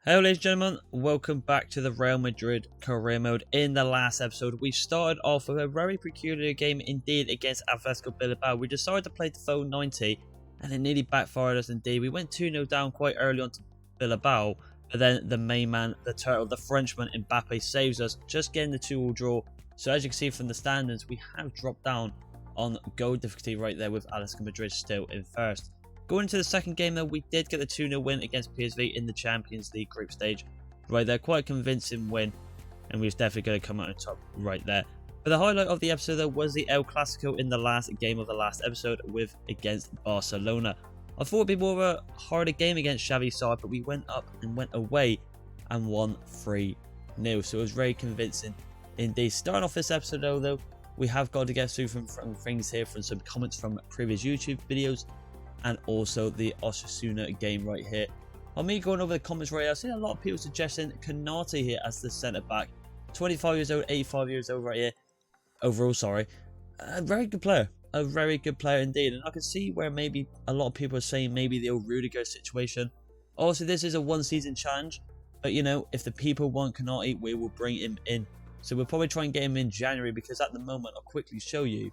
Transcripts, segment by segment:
Hello ladies and gentlemen, welcome back to the Real Madrid career mode. In the last episode, we started off with a very peculiar game indeed against Atletico Bilbao. We decided to play the phone 90 and it nearly backfired us indeed. We went 2-0 down quite early on to Bilbao, but then the main man, the turtle, the Frenchman Mbappe saves us, just getting the 2-2 draw. So as you can see from the standings, we have dropped down on goal difficulty right there with Atletico Madrid still in first. Going into the second game though, we did get the 2-0 win against PSV in the Champions League group stage. Right there, quite a convincing win, and we was definitely going to come out on top right there. But the highlight of the episode though was the El Clasico in the last game of the last episode against Barcelona. I thought it'd be more of a harder game against Xavi's side, but we went up and went away and won 3-0. So it was very convincing indeed. Starting off this episode though, we have got to get through from things here from some comments from previous YouTube videos, and also the Osasuna game right here. On me going over the comments right here, I've seen a lot of people suggesting Canate here as the centre back. 25 years old, 85 years old right here. Overall, sorry. A very good player. A very good player indeed. And I can see where maybe a lot of people are saying maybe the old Rudiger situation. Also, this is a one-season challenge. But, you know, if the people want Canate, we will bring him in. So we'll probably try and get him in January, because at the moment, I'll quickly show you,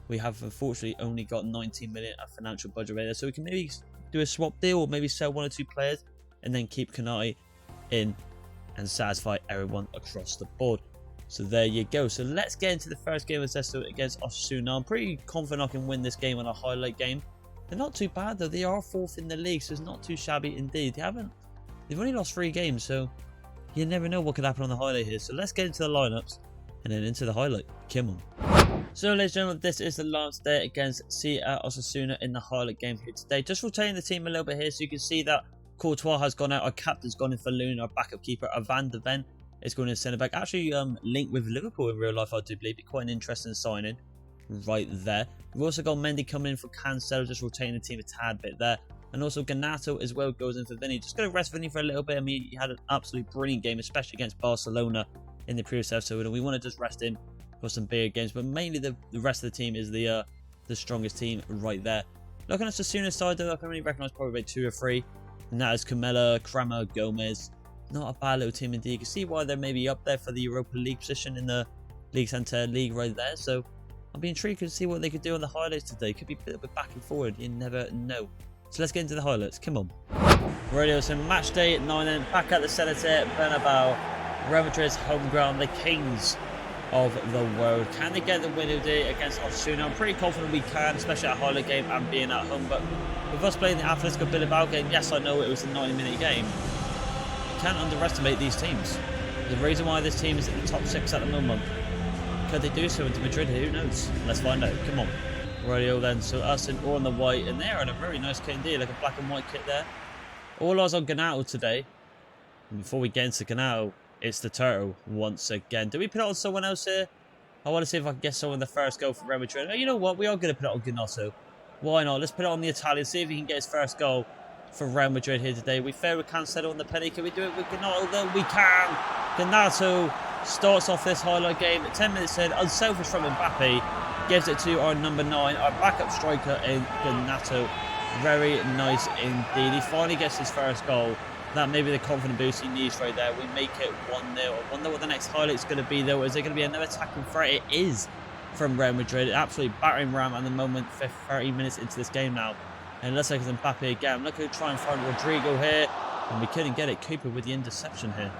we have unfortunately only got 19 million of financial budget right there. So we can maybe do a swap deal or maybe sell one or two players and then keep Canate in and satisfy everyone across the board. So there you go. So let's get into the first game of Sesto against Osasuna. I'm pretty confident I can win this game on a highlight game. They're not too bad though. They are fourth in the league, so it's not too shabby indeed. They've only lost 3 games, so you never know what could happen on the highlight here. So let's get into the lineups and then into the highlight. Come on. So ladies and gentlemen, this is the last day against Osasuna in the highlight game here today. Just rotating the team a little bit here, so you can see that Courtois has gone out, our captain's gone in for Luna, our backup keeper, Van de Ven is going in centre back. Actually linked with Liverpool in real life, I do believe. Be quite an interesting signing right there. We've also got Mendy coming in for Cancelo, just rotating the team a tad bit there. And also Ganato as well goes in for Vinny. Just going to rest Vinny for a little bit. I mean, he had an absolutely brilliant game, especially against Barcelona in the previous episode, and we want to just rest him for some bigger games, but mainly the rest of the team is the strongest team right there. Looking at Sassuna's side though, I can only recognise probably about 2 or 3, and that is Camela, Kramer, Gomez. Not a bad little team indeed. You can see why they're maybe up there for the Europa League position in the League Center League right there. So I'll be intrigued to see what they could do on the highlights today. Could be a little bit back and forward, you never know. So let's get into the highlights. Come on. Radio, so match day at 9 a.m. back at the Celeste Bernabeu, Real Madrid's home ground, the Kings of the world. Can they get the win today against Osasuna? I'm pretty confident we can, especially at a highlight game and being at home. But with us playing the Atletico Bilbao game, yes, I know it was a 90-minute game. You can't underestimate these teams. The reason why this team is in the top 6 at the moment. Could they do so into Madrid? Who knows? Let's find out. Come on. Radio then. So us in all on the white, and they're in a very nice kit indeed, like a black and white kit there. All eyes on Ganato today. And before we get into Ganato, it's the turtle once again. Do we put it on someone else here? I want to see if I can get someone the first goal for Real Madrid. Oh, you know what? We are going to put it on Ganato. Why not? Let's put it on the Italian. See if he can get his first goal for Real Madrid here today. We failed with Cancelo on the penny. Can we do it with Ganato? Though we can. Ganato starts off this highlight game. 10 minutes in, unselfish from Mbappe. Gives it to our number 9, our backup striker in Ganato. Very nice indeed. He finally gets his first goal. That may be the confident boost he needs right there. We make it 1-0. I wonder what the next highlight's going to be though. Is it going to be another attacking threat? It is from Real Madrid. Absolutely battering ram at the moment. 30 minutes into this game now. And it looks like it's Mbappe again. Look at try and find Rodrigo here. And we couldn't get it. Cooper with the interception here.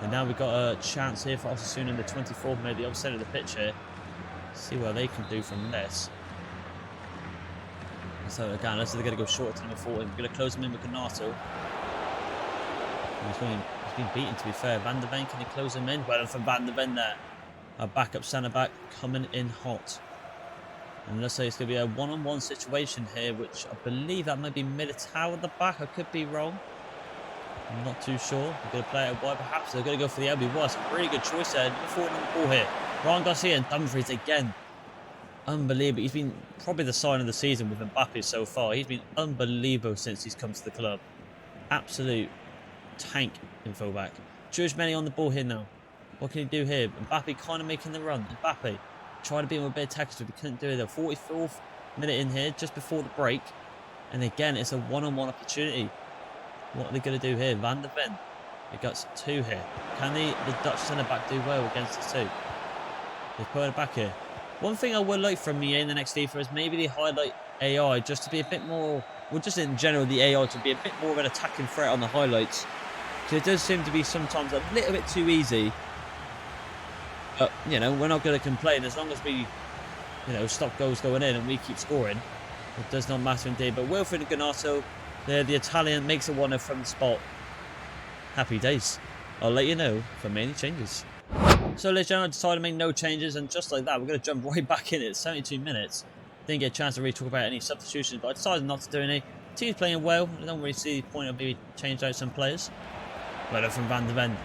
And now we've got a chance here for Osasuna in the 24th minute, the other side of the pitch here. See what they can do from this. So again, they're going to go short to number 14. We're going to close him in with Ganato. He's been beaten, to be fair. Van de Ven, can he close him in? Well done for Van de Ven there. Our backup centre-back coming in hot. And let's say it's going to be a one-on-one situation here, which I believe that might be Militao at the back. I could be wrong. I'm not too sure. They're going to play it wide, perhaps. They're going to go for the LB. Was a really good choice there. Number 4 on the ball here. Ryan Garcia and Dumfries again. Unbelievable. He's been probably the sign of the season with Mbappe so far. He's been unbelievable since he's come to the club. Absolute tank in fullback. George Mendy on the ball here now. What can he do here? Mbappe kind of making the run. Mbappe trying to beat him with a bit of tactics, but we couldn't do it. The 44th minute in here, just before the break. And again, it's a one-on-one opportunity. What are they going to do here? Van de Ven He got 2 here. Can the Dutch centre-back do well against us too? He's putting it back here. One thing I would like from EA in the next FIFA is maybe they highlight AI just to be a bit more, well, just in general, the AI to be a bit more of an attacking threat on the highlights. Because it does seem to be sometimes a little bit too easy. But, you know, we're not going to complain as long as we, you know, stop goals going in and we keep scoring. It does not matter indeed. But Wilfred and Ganato, the Italian, makes a 1-0 from the spot. Happy days. I'll let you know if I make any changes. So, ladies and gentlemen, I decided to make no changes, and just like that, we're going to jump right back in at 72 minutes. Didn't get a chance to really talk about any substitutions, but I decided not to do any. Team's playing well. I don't really see the point of maybe changing out some players. Right from Van de Ven.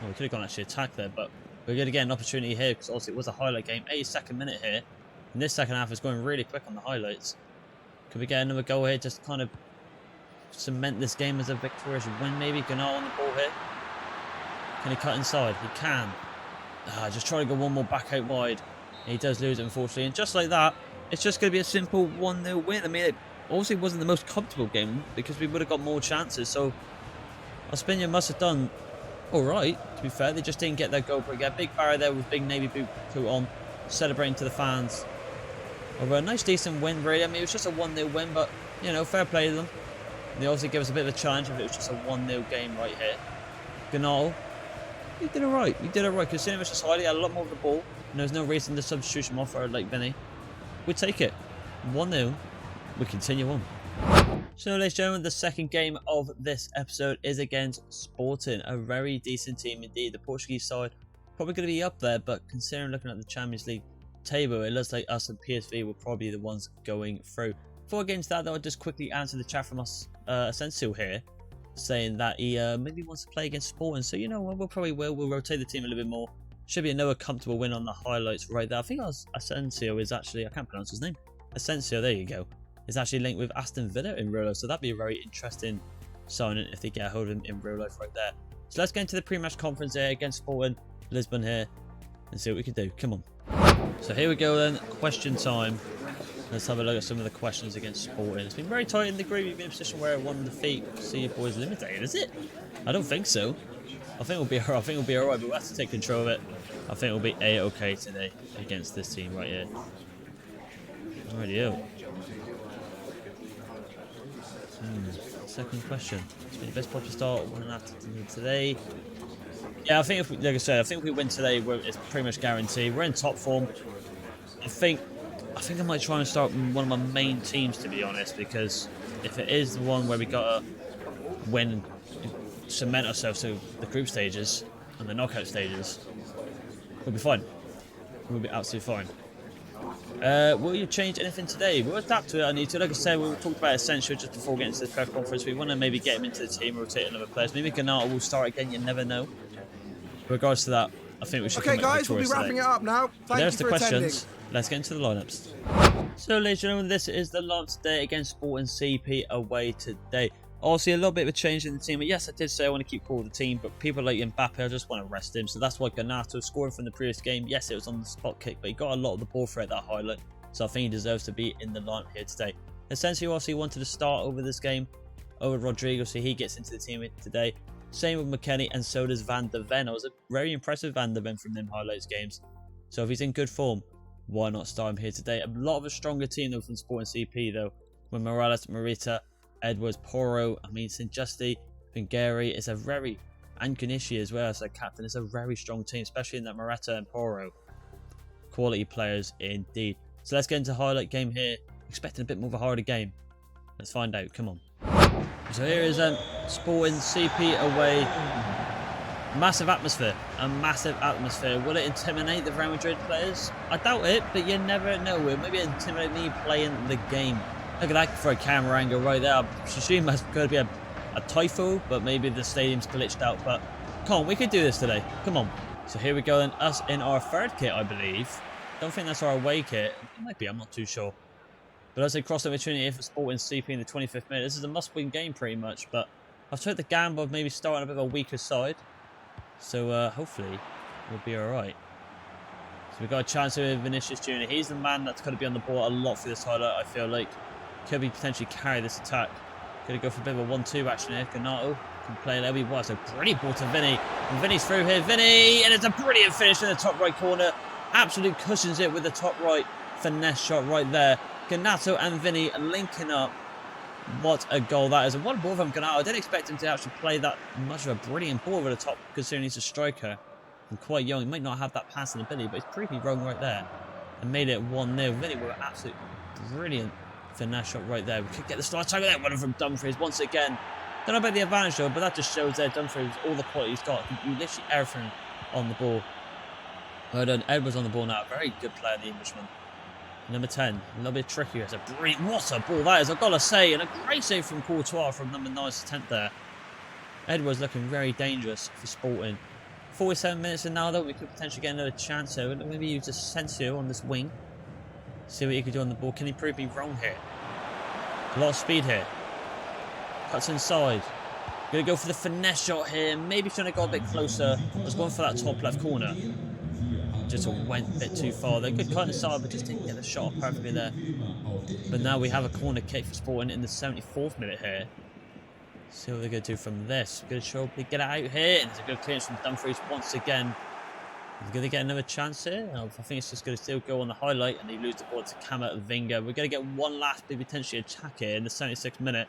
Oh, we could have gone actually attack there, but we're going to get an opportunity here because obviously it was a highlight game. 82nd minute here. And this second half is going really quick on the highlights. Could we get another goal here just to kind of cement this game as a victorious win maybe? Ganato on the ball here. Can he cut inside? He can. Just try to go one more back out wide. He does lose it, unfortunately. And just like that, it's just going to be a simple 1-0 win. I mean, it obviously wasn't the most comfortable game because we would have got more chances. So, Ospina must have done alright, to be fair. They just didn't get their goal. But again, big barrier there with big navy boot coat on. Celebrating to the fans. Over a nice, decent win, really. I mean, it was just a 1-0 win, but, you know, fair play to them. They obviously give us a bit of a challenge if it was just a 1-0 game right here. Ganato. He did alright. He did alright. Considering it was just he had a lot more of the ball. And there was no reason to substitution offer like Vinny. We take it. 1-0. We continue on. So, ladies and gentlemen, the second game of this episode is against Sporting. A very decent team indeed. The Portuguese side probably going to be up there, but considering looking at the Champions League table, it looks like us and PSV were probably the ones going through. Before I get into that, though, I'll just quickly answer the chat from us, Asensio here, saying that he maybe wants to play against Sporting. So, you know what, we'll rotate the team a little bit more. Should be another comfortable win on the highlights right there. I think Asensio is actually, I can't pronounce his name. Asensio, there you go. Is actually linked with Aston Villa in real life. So that'd be a very interesting signing if they get a hold of him in real life right there. So let's get into the pre-match conference here against Sporting Lisbon here and see what we can do. Come on. So here we go then. Question time. Let's have a look at some of the questions against Sporting. It's been very tight in the group. You've been in a position where one defeat. See your boys eliminated, is it? I don't think so. I think we'll be alright. But we'll have to take control of it. I think we'll be A-okay today against this team right here. Alrighty-o. Second question. It's been the best possible start. One after today. Yeah, I think if we, like I said, I think if we win today, it's pretty much guaranteed. We're in top form. I think I might try and start one of my main teams, to be honest, because if it is the one where we gotta win, cement ourselves to the group stages and the knockout stages, we'll be fine. We'll be absolutely fine. Will you change anything today? We'll adapt to it. I need to. Like I said, we talked about Essential just before getting to this press conference. We want to maybe get him into the team, rotate another player. Maybe Ganato will start again. You never know. In regards to that, I think we should. Okay, guys, we'll be wrapping it up now. There's the questions. Let's get into the lineups. So, ladies and gentlemen, this is the lineup today against Sporting CP away today. Obviously, a little bit of a change in the team. But yes, I did say I want to keep core of the team, but people like Mbappe, I just want to rest him. So that's why Ganato scoring from the previous game. Yes, it was on the spot kick, but he got a lot of the ball threat that highlight. So I think he deserves to be in the lineup here today. Essentially, obviously wanted to start over this game over Rodrigo, so he gets into the team today. Same with McKennie, and so does Van de Ven. I was a very impressive Van de Ven from them highlights games. So if he's in good form, why not start him here today? A lot of a stronger team though from Sporting CP though, with Morales, Morita, Edwards, Porro, I mean Saint-Justi, Vingeri is a very, and Kanishi as well as a captain. It's a very strong team, especially in that Morata and Porro. Quality players indeed. So let's get into highlight game here. Expecting a bit more of a harder game. Let's find out. Come on. So here is Sporting CP away. Massive atmosphere. A massive atmosphere. Will it intimidate the Real Madrid players? I doubt it, but you never know. It maybe intimidate me playing the game. Look at that for a camera angle right there. I assume that's going to be a typho, but maybe the stadium's glitched out. But come on, we could do this today. Come on. So here we go then. Us in our third kit, I believe. Don't think that's our away kit. It might be, I'm not too sure. But as a cross opportunity for Sporting CP in the 25th minute, this is a must-win game pretty much. But I've took the gamble of maybe starting a bit of a weaker side. So hopefully we'll be alright. So we've got a chance with Vinicius Jr. He's the man that's going to be on the ball a lot for this highlight, I feel like. Could be potentially carry this attack. Going to go for a bit of a 1-2 action here. Ganato Can play there. We was a brilliant ball to Vinny. And Vinny's through here. Vinny! And it's a brilliant finish in the top right corner. Absolute cushions it with the top right finesse shot right there. Ganato and Vinny linking up. What a goal that is. And what a ball from Ganato. I didn't expect him to actually play that much of a brilliant ball over the top, considering he's a striker and quite young. He might not have that passing ability, but he's pretty wrong right there. And made it 1-0. Vinny with an absolute brilliant finesse shot right there. We could get the start time with that one from Dumfries once again. Don't know about the advantage though, but that just shows there Dumfries, all the quality he's got. You literally everything on the ball. Well done. Edwards on the ball now. Very good player, the Englishman. Number 10, a little bit trickier. It's a brilliant, what a ball that is, I've got to say. And a great save from Courtois from number 9's attempt there. Edwards looking very dangerous for Sporting. 47 minutes in now though, we could potentially get another chance here. Maybe use Asensio on this wing. See what he could do on the ball. Can he prove me wrong here? A lot of speed here. Cuts inside. Gonna go for the finesse shot here. Maybe should have got a bit closer. I was going for that top left corner. Just went a bit too far. They could cut inside, but just didn't get the shot perfectly there. But now we have a corner kick for Sporting in the 74th minute here. See what they're going to do from this. Good show. They get it out here. And it's a good clearance from Dumfries once again. They're going to get another chance here. I think it's just going to still go on the highlight. And they lose the ball to Camavinga. We're going to get one last, maybe potentially attack here in the 76th minute.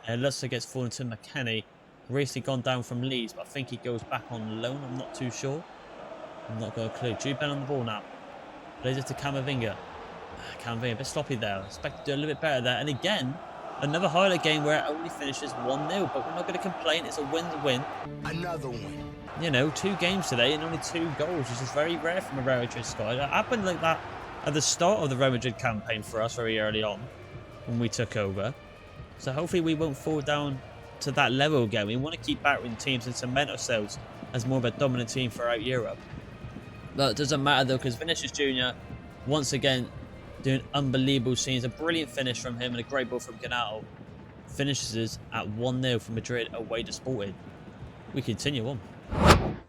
And Lusser gets fallen to McKennie. Recently gone down from Leeds, but I think he goes back on loan. I'm not too sure. I'm not got a clue. Jude Bell on the ball now. Plays it to Camavinga. Camavinga a bit sloppy there. I expect to do a little bit better there. And again, another highlight game where it only finishes 1-0. But we're not going to complain. It's a win-win. Another win. You know, 2 games today and only 2 goals, which is very rare from a Real Madrid squad. It happened like that at the start of the Real Madrid campaign for us very early on when we took over. So hopefully we won't fall down to that level again. We want to keep battering teams and cement ourselves as more of a dominant team throughout Europe. But it doesn't matter though, because Vinicius Jr. once again doing unbelievable scenes. A brilliant finish from him and a great ball from Ganato. Finishes at 1-0 for Madrid away to Sporting. We continue on.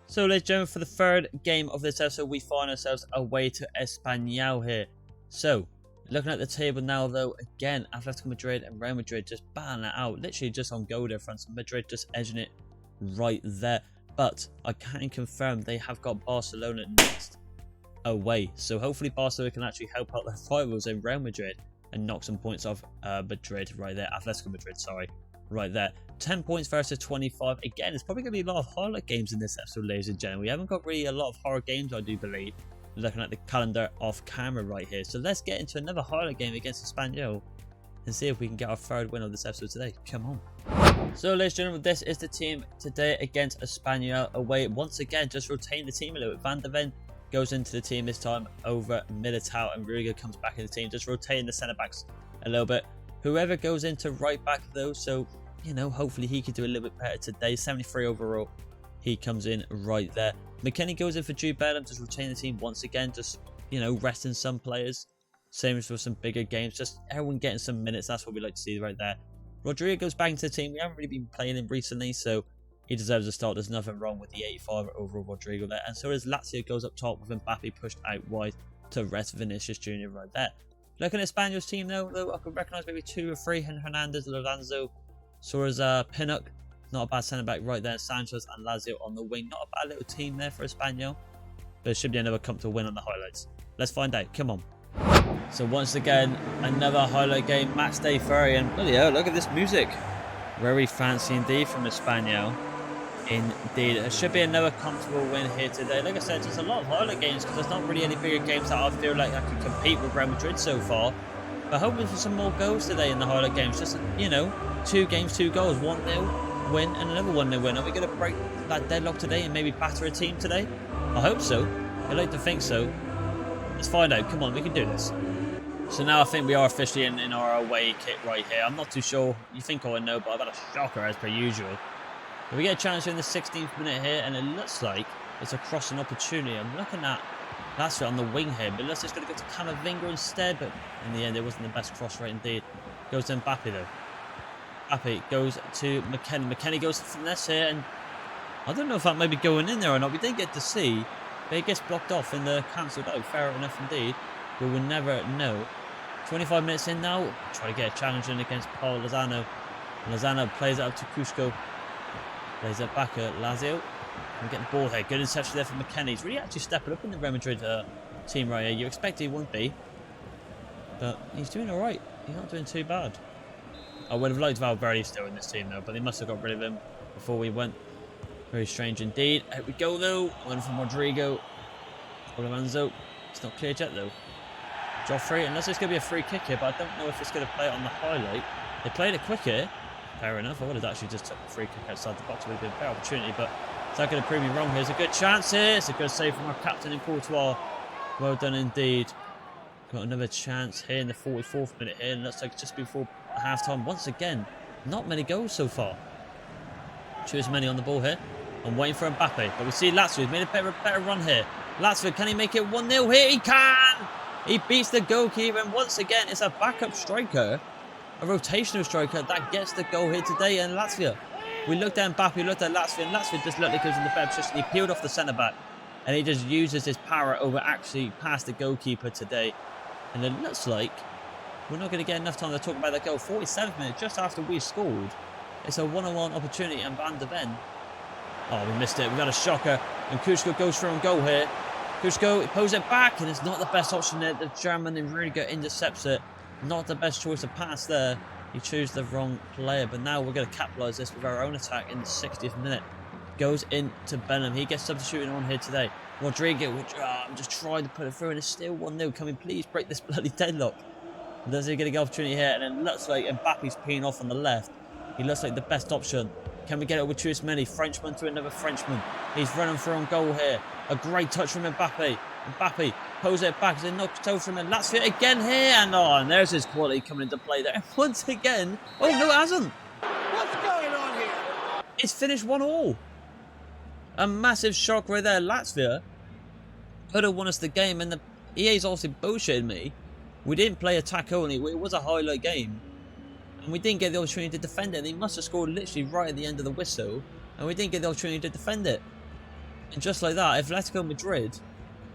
So ladies and gentlemen, for the 3rd game of this episode, we find ourselves away to Espanyol here. So, looking at the table now though, again, Atletico Madrid and Real Madrid just battling it out. Literally just on goal difference. Madrid just edging it right there. But I can confirm they have got Barcelona next away. So hopefully Barcelona can actually help out their rivals in Real Madrid and knock some points off Madrid right there. Atletico Madrid, sorry. Right there. 10 points versus 25. Again, it's probably going to be a lot of highlight games in this episode, ladies and gentlemen. We haven't got really a lot of horror games, I do believe. Looking at the calendar off camera right here. So let's get into another highlight game against Espanyol and see if we can get our 3rd win of this episode today. Come on. So ladies and gentlemen, this is the team today against Espanyol away. Once again, just rotating the team a little bit. Van der Ven goes into the team this time over Militao, and Rudiger comes back in the team, just rotating the centre backs a little bit. Whoever goes into right back though, so you know, hopefully he could do a little bit better today. 73 overall, he comes in right there. McKennie goes in for Jude Bellingham, just retaining the team once again, just, you know, resting some players. Same as for some bigger games, just everyone getting some minutes. That's what we like to see right there. Rodrigo goes back into the team. We haven't really been playing him recently, so he deserves a start. There's nothing wrong with the 85 overall Rodrigo there. And so as Lazio goes up top with Mbappe pushed out wide to rest Vinicius Jr. right there. Looking at Spaniel's team though, I could recognise maybe 2 or 3. Hernandez, Lorenzo, Suarez, Pinnock. Not a bad centre-back right there. Sanchez and Lazio on the wing. Not a bad little team there for Espanyol. But it should be another comfortable win on the highlights. Let's find out. Come on. So once again, another highlight game. Match day 30. And bloody hell, look at this music. Very fancy indeed from Espanyol. Indeed. It should be another comfortable win here today. Like I said, there's a lot of highlight games because there's not really any bigger games that I feel like I can compete with Real Madrid so far. But hoping for some more goals today in the highlight games. Just, you know, 2 games, 2 goals. 1-0 win and another 1-0 win. Are we going to break that deadlock today and maybe batter a team today? I hope so. I'd like to think so. Let's find out. Come on, we can do this. So now I think we are officially in our away kit right here. I'm not too sure. You think I would know, but I've had a shocker as per usual. But we get a chance in the 16th minute here, and it looks like it's a crossing opportunity. I'm looking at that's on the wing here, but let's just going to go to Camavinga instead. But in the end, it wasn't the best cross right indeed. Goes to Mbappe though. Mbappe goes to McKennie. McKennie goes to finesse here, and I don't know if that may be going in there or not. We didn't get to see, but it gets blocked off in the cancelled out. Fair enough indeed. We will never know. 25 minutes in now. Try to get a challenge in against Paul Lozano. Lozano plays it up to Cusco. Plays it back at Lazio. We get the ball here. Good interception there from McKennie. He's really actually stepping up in the Real Madrid team right here. You expect he wouldn't be. But he's doing alright. He's not doing too bad. I would have liked Valverde still in this team though, but they must have got rid of him before we went. Very strange indeed. Here we go though. One from Rodrigo. Olemanzo. It's not cleared yet though. Joffrey, unless it's going to be a free kick here, but I don't know if it's going to play it on the highlight. They played it quick here. Fair enough. I would have actually just took the free kick outside the box. It would have been a fair opportunity, but it's not going to prove me wrong. Here's a good chance here. It's a good save from our captain in Courtois. Well done indeed. Got another chance here in the 44th minute here, and looks like just before half-time. Once again, not many goals so far. Choose many on the ball here. I'm waiting for Mbappe, but we see Lazio. He's made a better run here. Lazio, can he make it 1-0 here? He can! He beats the goalkeeper, and once again, it's a backup striker, a rotational striker that gets the goal here today in Lazio. We looked at Mbappe, looked at Lazio, and Lazio just looked like he was in the better position. He peeled off the centre-back, and he just uses his power over actually past the goalkeeper today. And it looks like we're not going to get enough time to talk about that goal. 47th minute, just after we scored. It's a one-on-one opportunity, and Van de Ven. Oh, we missed it. We've got a shocker, and Kusko goes for a goal here. Kusko, he pulls it back, and it's not the best option there. The German really good intercepts it. Not the best choice of pass there. He chose the wrong player, but now we're going to capitalise this with our own attack in the 60th minute. Goes into Benham. He gets substituting on here today. Rodrigo, I'm just trying to put it through, and it's still 1-0. Can we please break this bloody deadlock? And does he get a good opportunity here? And it looks like Mbappe's peeing off on the left. He looks like the best option. Can we get it with Tchouameni? Frenchman to another Frenchman. He's running for on goal here. A great touch from Mbappe. Mbappe pulls it back. It's knocked over from him. Lazio again here. And there's his quality coming into play there. Once again. Oh, no, it hasn't. What's going on here? It's finished 1-1. A massive shock right there. Lazio could have won us the game. And the EA's obviously bullshitted me. We didn't play attack only. It was a highlight game. And we didn't get the opportunity to defend it. They must have scored literally right at the end of the whistle. And we didn't get the opportunity to defend it. And just like that, if Atletico Madrid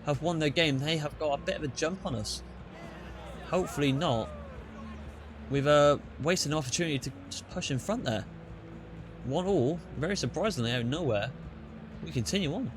have won their game, they have got a bit of a jump on us. Hopefully not. We've wasted an opportunity to just push in front there. 1-1, very surprisingly out of nowhere. We continue on.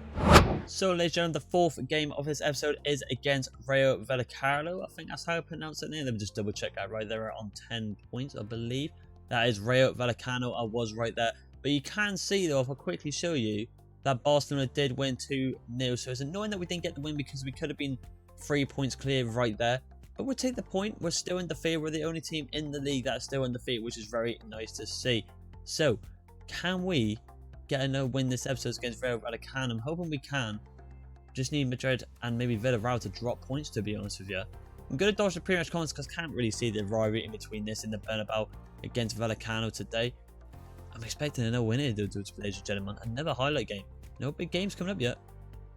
So, ladies and gentlemen, the fourth game of this episode is against Rayo Vallecano. I think that's how I pronounce it. Let me just double check that right there on 10 points, I believe. That is Rayo Vallecano. I was right there. But you can see, though, if I quickly show you, that Barcelona did win 2-0. So it's annoying that we didn't get the win because we could have been 3 points clear right there. But we'll take the point. We're still undefeated. We're the only team in the league that's still undefeated, which is very nice to see. So, can we get a win this episode against Rayo Vallecano? I'm hoping we can. Just need Madrid and maybe Villarreal to drop points, to be honest with you. I'm going to dodge the pre-match comments because I can't really see the rivalry in between this and the Bernabeu against Vallecano today. I'm expecting a win here, ladies and gentlemen. Another highlight game. No big games coming up yet.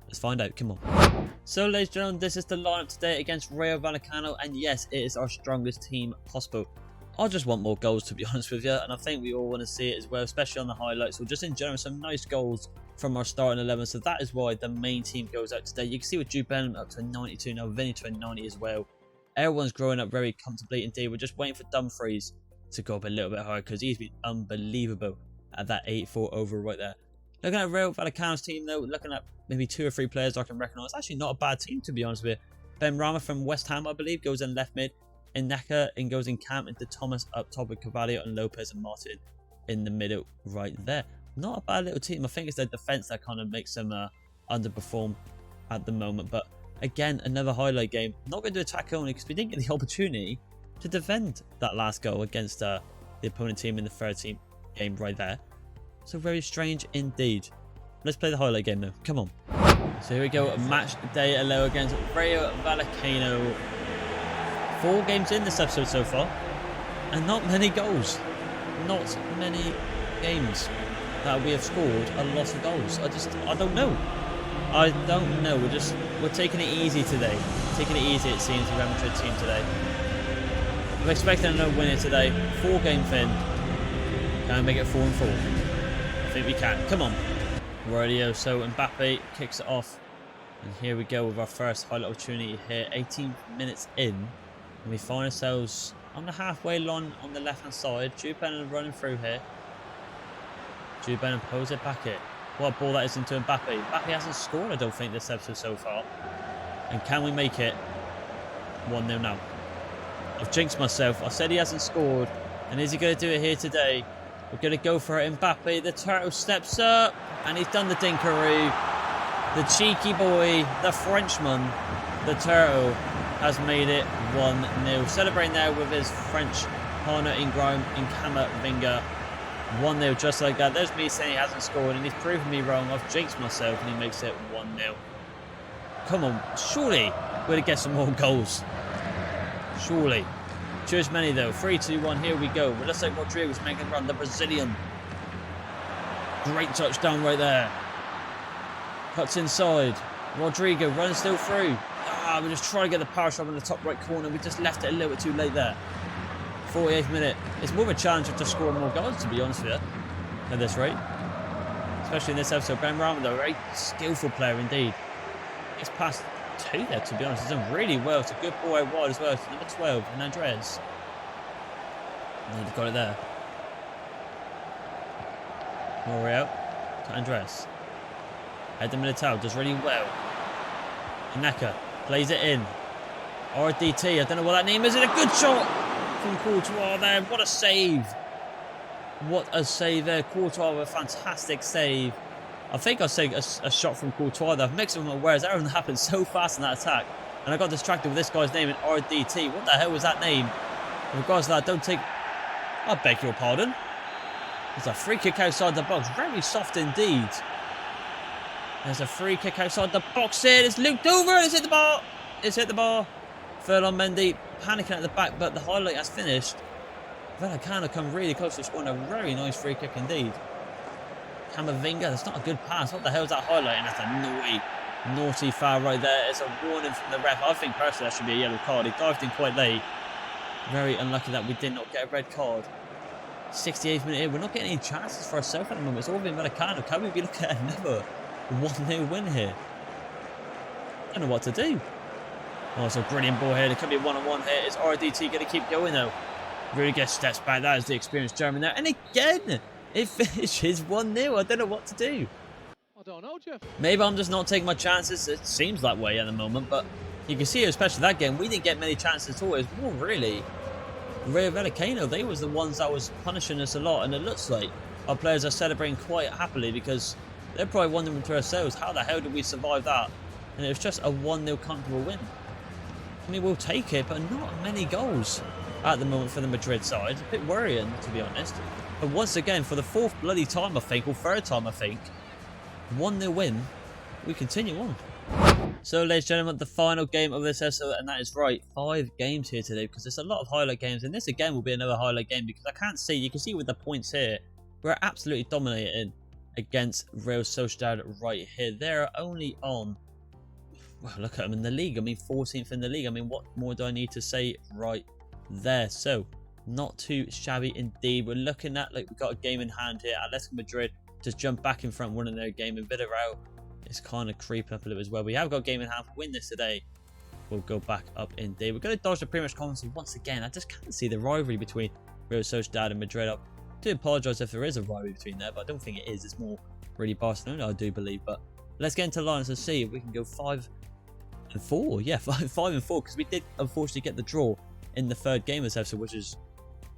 Let's find out. Come on. So, ladies and gentlemen, this is the lineup today against Rayo Vallecano. And yes, it is our strongest team possible. I just want more goals, to be honest with you. And I think we all want to see it as well, especially on the highlights. So just in general, some nice goals from our starting 11. So that is why the main team goes out today. You can see with Jude Bellingham up to a 92 now. Vinny to a 90 as well. Everyone's growing up very comfortably indeed. We're just waiting for Dumfries to go up a little bit higher because he's been unbelievable at that 84 over right there. Looking at Rayo Vallecano's team though, looking at maybe 2 or 3 players I can recognise. Actually not a bad team, to be honest with you. Ben Rama from West Ham, I believe, goes in left mid. Ineka and goes in camp into Thomas up top with Carvalho and Lopez and Martin in the middle right there. Not a bad little team. I think it's their defence that kind of makes them underperform at the moment. But again, another highlight game. Not going to attack only because we didn't get the opportunity to defend that last goal against the opponent team in the third team game right there. So very strange indeed. Let's play the highlight game though. Come on. So here we go. Match day 11 against Rayo Vallecano. 4 games in this episode so far. And not many goals. Not many games that we have scored a lot of goals. I don't know. I don't know. We're taking it easy today. Taking it easy, it seems, the Real Madrid team today. I'm expecting another winner today. 4 games in. Can we make it 4-4? I think we can. Come on. Radio. So Mbappe kicks it off. And here we go with our first highlight opportunity here. 18 minutes in. And we find ourselves on the halfway line on the left hand side. Jude Bellingham running through here. Jude Bellingham pulls it back in. What a ball that is into Mbappe. Mbappe hasn't scored, I don't think, this episode so far. And can we make it 1-0 now? I've jinxed myself. I said he hasn't scored. And is he going to do it here today? We're going to go for it. Mbappe, the turtle steps up. And he's done the dinkaroo. The cheeky boy, the Frenchman, the turtle, has made it 1-0. Celebrating there with his French partner in grime in Camavinga. 1-0 just like that. There's me saying he hasn't scored, and he's proven me wrong. I've jinxed myself, and he makes it 1-0. Come on, surely we're going to get some more goals. Surely. Too many though. 3-2-1, here we go. It looks like Rodrigo's making a run, the Brazilian. Great touchdown right there. Cuts inside. Rodrigo runs still through. We just try to get the power shot in the top right corner. We just left it a little bit too late there. 48th minute. It's more of a challenge of just scoring more goals, to be honest with you, at this rate. Especially in this episode. Ben Rahman, though, a very skillful player indeed. It's past 2 there, to be honest. He's done really well. It's a good ball out wide as well. It's number 12, and Andres. And he's got it there. Moriel to Andres. Head the Militao, does really well. Inaka plays it in. RDT, I don't know what that name is. And a good shot from Courtois there. What a save. What a save there. Courtois with a fantastic save. I think I'll say a shot from Courtois there. I've mixed them up, whereas everything happened so fast in that attack. And I got distracted with this guy's name in RDT. What the hell was that name? In regards to that, don't take... I beg your pardon. There's a free kick outside the box. Very soft indeed. There's a free kick outside the box here. It's looped over and it's hit the bar. It's hit the bar. Ferland Mendy panicking at the back, but the highlight has finished. Vallecano come really close to scoring a very nice free kick indeed. Camavinga, that's not a good pass. What the hell is that highlight? And that's a naughty foul right there. It's a warning from the ref. I think personally that should be a yellow card. He dived in quite late. Very unlucky that we did not get a red card. 68th minute here. We're not getting any chances for ourselves at the moment. It's all been Vallecano. Can we be looking at another 1-0 win here? I don't know what to do. Oh, it's a brilliant ball here. There could be a one-on-one here. Is RDT going to keep going though? Rudiger steps back. That is the experienced German there. And again, it finishes 1-0. I don't know what to do. I don't know, Jeff. Maybe I'm just not taking my chances. It seems that way at the moment. But you can see, especially that game, we didn't get many chances at all. It was more really Rayo Vallecano. They was the ones that was punishing us a lot. And it looks like our players are celebrating quite happily because they're probably wondering to ourselves, how the hell did we survive that? And it was just a 1-0 comfortable win. I mean, we'll take it, but not many goals at the moment for the Madrid side. A bit worrying, to be honest. But once again, for the 4th bloody time, I think, or 3rd time, I think, 1-0 win, we continue on. So, ladies and gentlemen, the final game of this episode, and that is right, 5 games here today, because there's a lot of highlight games, and this again will be another highlight game, because I can't see, you can see with the points here, we're absolutely dominating against Real Sociedad right here. They're only on, well, look at them in the league. I mean, 14th in the league. I mean, what more do I need to say right there? So, not too shabby indeed. We're looking at, like, we've got a game in hand here. Atletico Madrid just jump back in front, winning their game. And Villarreal is kind of creeping up a little as well. We have got a game in hand. If we win this today, we'll go back up indeed. We're going to dodge the pre-match conference once again. I just can't see the rivalry between Real Sociedad and Madrid. I do apologise if there is a rivalry between there, but I don't think it is. It's more really Barcelona, I do believe. But let's get into lines and see if we can go 5-4. Yeah, 5-4, because we did unfortunately get the draw in the 3rd game of this episode, which is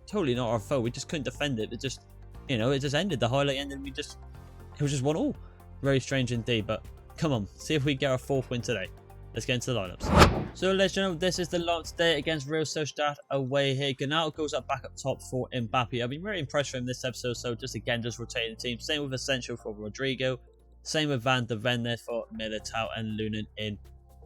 totally not our fault. We just couldn't defend it. It just, you know, it just ended. The highlight ended. It was just 1-1. Very strange indeed. But come on, see if we get our 4th win today. Let's get into the lineups. So, ladies and gentlemen, this is the lineup today against Real Sociedad away here. Gnabry goes up back up top for Mbappe. I've been very impressed with him this episode. So, just rotating the team. Same with Asensio for Rodrigo. Same with Van de Ven there for Militao, and Lunin in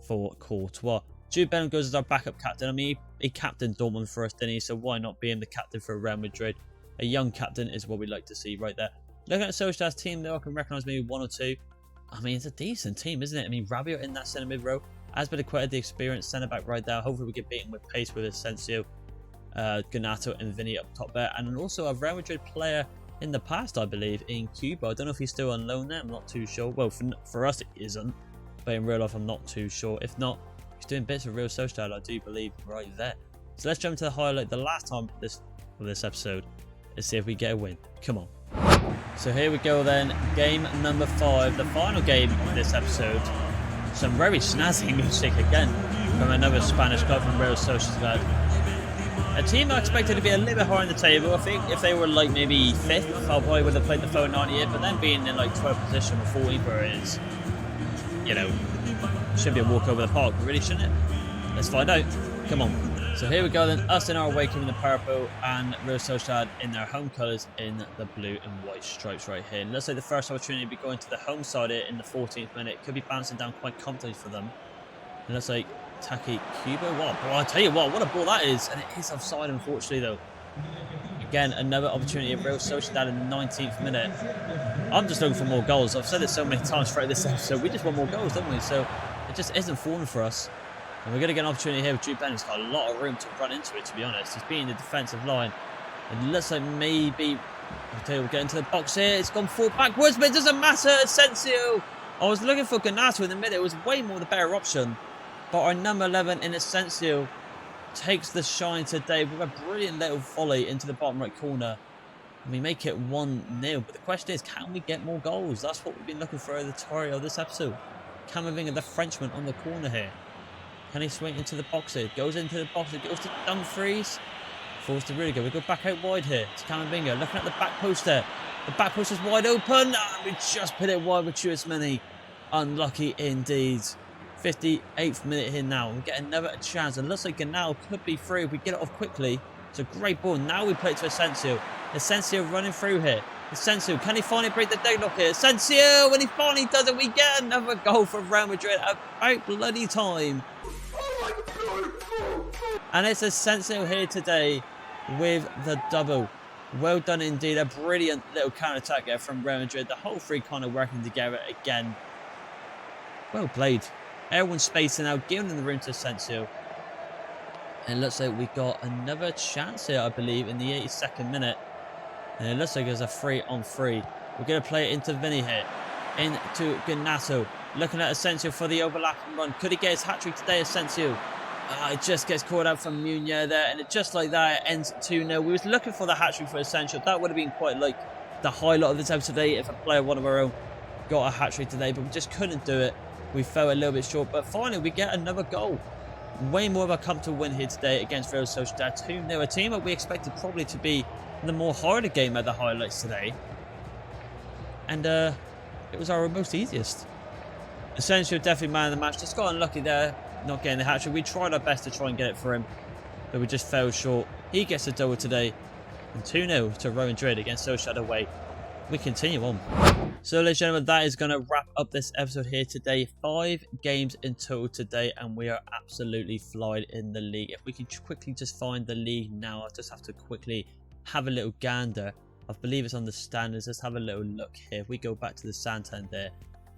for Courtois. Jude Bellingham goes as our backup captain. I mean, he captained Dortmund for us, didn't he? So why not be him the captain for Real Madrid? A young captain is what we like to see right there. Looking at Sociedad's team, though, I can recognise maybe 1 or 2. I mean, it's a decent team, isn't it? I mean, Rabiot in that centre mid row. Azpilicueta, the experienced centre back right there. Hopefully we get beaten with pace with Asensio, Ganato and Vinny up top there. And also a Real Madrid player in the past, I believe, in Cuba. I don't know if he's still on loan there. I'm not too sure. Well, for us, it isn't. But in real life, I'm not too sure. If not, he's doing bits of Real Sociedad, I do believe, right there. So let's jump to the highlight. The last time of this episode. Let's see if we get a win. Come on. So here we go then, game number 5, the final game of this episode. Some very snazzy music again from another Spanish club from Real Sociedad. A team I expected to be a little bit higher in the table. I think if they were like maybe 5th, I probably would have played the phone 98, but then being in like 12th position or 14th where it is, you know, should be a walk over the park, really, shouldn't it? Let's find out. Come on. So here we go then, us in our way coming the purple and Real Sociedad in their home colours in the blue and white stripes right here. And looks like the first opportunity to be going to the home side here in the 14th minute. Could be bouncing down quite comfortably for them. And looks like Taki Kubo. What? Well, I'll tell you what a ball that is. And it is offside, unfortunately, though. Again, another opportunity of Real Sociedad in the 19th minute. I'm just looking for more goals. I've said it so many times throughout this episode. We just want more goals, don't we? So it just isn't falling for us. And we're going to get an opportunity here with Jude Bellingham's got a lot of room to run into it, to be honest. He's being the defensive line. It looks like maybe... I'll tell you, we'll get into the box here. It's gone forward backwards, but it doesn't matter. Asensio. I was looking for Ganato in the middle. It was way more the better option. But our number 11 in Asensio takes the shine today with a brilliant little volley into the bottom right corner. And we make it 1-0. But the question is, can we get more goals? That's what we've been looking for at the tutorial of this episode. Camavinga, the Frenchman, on the corner here. Can he swing into the box here? Goes into the box. It goes to Dumfries. Forced to Rudiger. We go back out wide here. It's Camavinga looking at the back post there. The back post is wide open. And we just put it wide with Tchouameni. Unlucky indeed. 58th minute here now. We get another chance. And looks like Ganal could be through if we get it off quickly. It's a great ball. Now we play it to Asensio. Asensio running through here. Asensio, can he finally break the deadlock here? Asensio, when he finally does it, we get another goal for Real Madrid. About bloody time. And it's Asensio here today with the double. Well done indeed. A brilliant little counter-attack there from Real Madrid. The whole three kind of working together again. Well played. Everyone's spacing out, giving them the room to Asensio. And it looks like we got another chance here, I believe, in the 82nd minute. And it looks like there's a 3-on-3. We're going to play it into Vinny here. Into Ganato. Looking at Asensio for the overlapping run. Could he get his hat-trick today, Asensio? It just gets caught out from Munya there. And just like that, it ends 2-0. We was looking for the hat-trick for Asensio. That would have been quite like the highlight of this episode today if a player, one of our own, got a hat-trick today. But we just couldn't do it. We fell a little bit short. But finally, we get another goal. Way more of a comfortable win here today against Real Sociedad 2-0. A team that we expected probably to be the more harder game at the highlights today. And it was our most easiest. Asensio definitely man of the match. Just got unlucky there, not getting the hat-trick. We tried our best to try and get it for him, but we just fell short. He gets a double today. And 2-0 to Real Madrid against Sociedad away. We continue on. So ladies and gentlemen, that is going to wrap up this episode here today. 5 games in total today, and we are absolutely flying in the league. If we can quickly just find the league now, I'll just have to quickly have a little gander. I believe it's on the standards. Let's have a little look here. If we go back to the Santander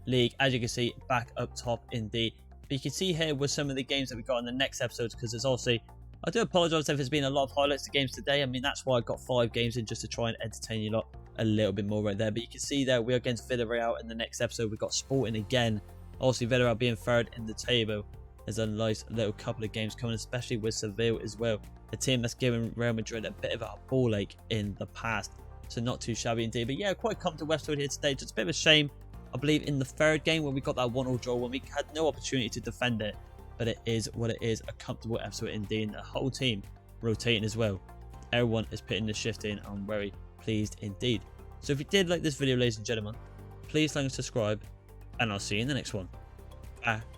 League, as you can see, back up top indeed. But you can see here with some of the games that we got in the next episodes, because there's obviously, I do apologise if there's been a lot of highlights to games today. I mean, that's why I got 5 games in, just to try and entertain you lot a little bit more right there. But you can see there we're against Villarreal in the next episode. We've got Sporting again. Obviously Villarreal being third in the table. There's a nice little couple of games coming, especially with Seville as well. A team that's given Real Madrid a bit of a ball ache in the past. So not too shabby indeed. But yeah, quite comfortable episode here today. Just a bit of a shame, I believe, in the third game when we got that 1-1 draw, when we had no opportunity to defend it. But it is what it is. A comfortable episode indeed. The whole team rotating as well. Everyone is putting the shift in. I'm very pleased indeed. So if you did like this video, ladies and gentlemen, please like and subscribe. And I'll see you in the next one. Bye.